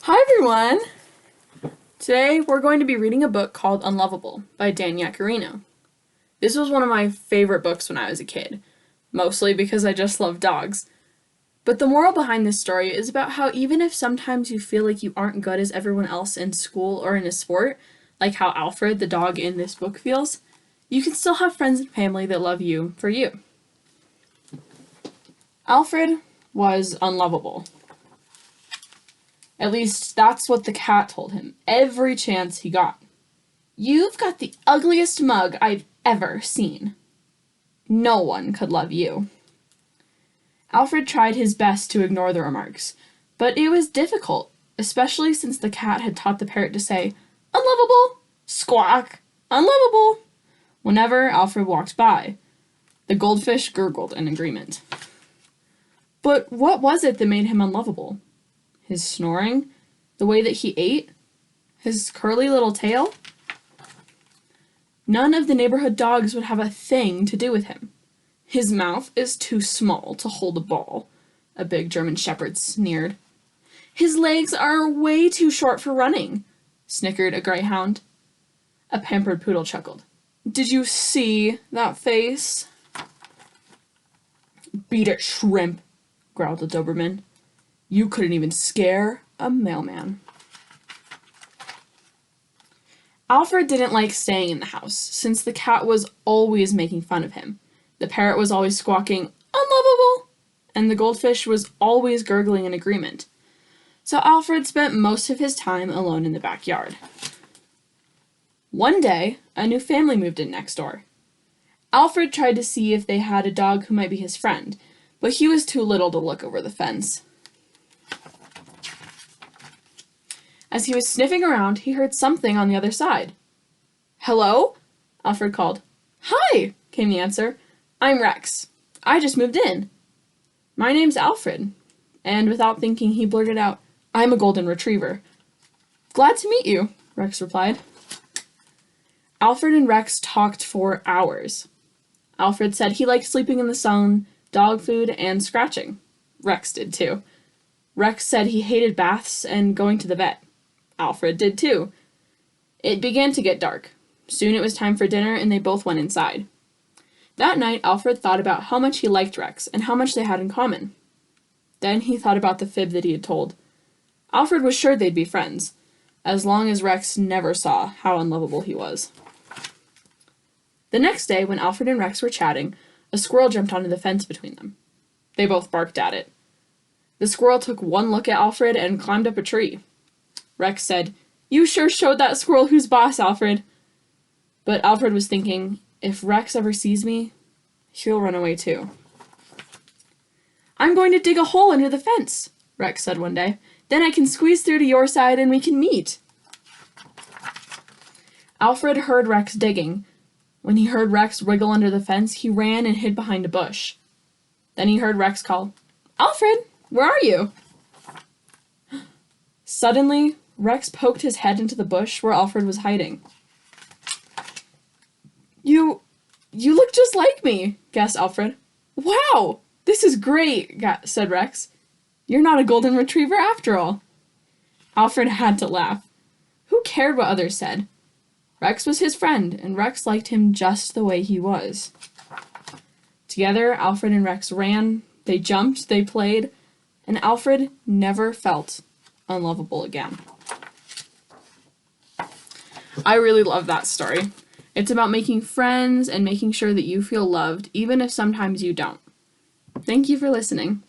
Hi everyone! Today we're going to be reading a book called Unlovable by Dan Yaccarino. This was one of my favorite books when I was a kid, mostly because I just love dogs. But the moral behind this story is about how even if sometimes you feel like you aren't good as everyone else in school or in a sport, like how Alfred, the dog in this book, feels, you can still have friends and family that love you for you. Alfred was unlovable. At least, that's what the cat told him every chance he got. "You've got the ugliest mug I've ever seen. No one could love you." Alfred tried his best to ignore the remarks, but it was difficult, especially since the cat had taught the parrot to say, "Unlovable! Squawk! Unlovable!" whenever Alfred walked by. The goldfish gurgled in agreement. But what was it that made him unlovable? His snoring? The way that he ate? His curly little tail? None of the neighborhood dogs would have a thing to do with him. "His mouth is too small to hold a ball," a big German shepherd sneered. "His legs are way too short for running," snickered a greyhound. A pampered poodle chuckled. "Did you see that face?" "Beat it, shrimp," growled a Doberman. "You couldn't even scare a mailman." Alfred didn't like staying in the house, since the cat was always making fun of him. The parrot was always squawking, "Unlovable!" and the goldfish was always gurgling in agreement. So Alfred spent most of his time alone in the backyard. One day, a new family moved in next door. Alfred tried to see if they had a dog who might be his friend, but he was too little to look over the fence. As he was sniffing around, he heard something on the other side. "Hello?" Alfred called. "Hi," came the answer. "I'm Rex. I just moved in." "My name's Alfred." And without thinking, he blurted out, "I'm a golden retriever." "Glad to meet you," Rex replied. Alfred and Rex talked for hours. Alfred said he liked sleeping in the sun, dog food, and scratching. Rex did too. Rex said he hated baths and going to the vet. Alfred did too. It began to get dark. Soon it was time for dinner, and they both went inside. That night, Alfred thought about how much he liked Rex and how much they had in common. Then he thought about the fib that he had told. Alfred was sure they'd be friends, as long as Rex never saw how unlovable he was. The next day, when Alfred and Rex were chatting, a squirrel jumped onto the fence between them. They both barked at it. The squirrel took one look at Alfred and climbed up a tree. Rex said, "You sure showed that squirrel who's boss, Alfred." But Alfred was thinking, if Rex ever sees me, he'll run away too. "I'm going to dig a hole under the fence," Rex said one day. "Then I can squeeze through to your side and we can meet." Alfred heard Rex digging. When he heard Rex wriggle under the fence, he ran and hid behind a bush. Then he heard Rex call, "Alfred, where are you?" Suddenly, Rex poked his head into the bush where Alfred was hiding. You look just like me," gasped Alfred. "Wow, this is great," said Rex. "You're not a golden retriever after all." Alfred had to laugh. Who cared what others said? Rex was his friend, and Rex liked him just the way he was. Together, Alfred and Rex ran, they jumped, they played, and Alfred never felt unlovable again. I really love that story. It's about making friends and making sure that you feel loved, even if sometimes you don't. Thank you for listening.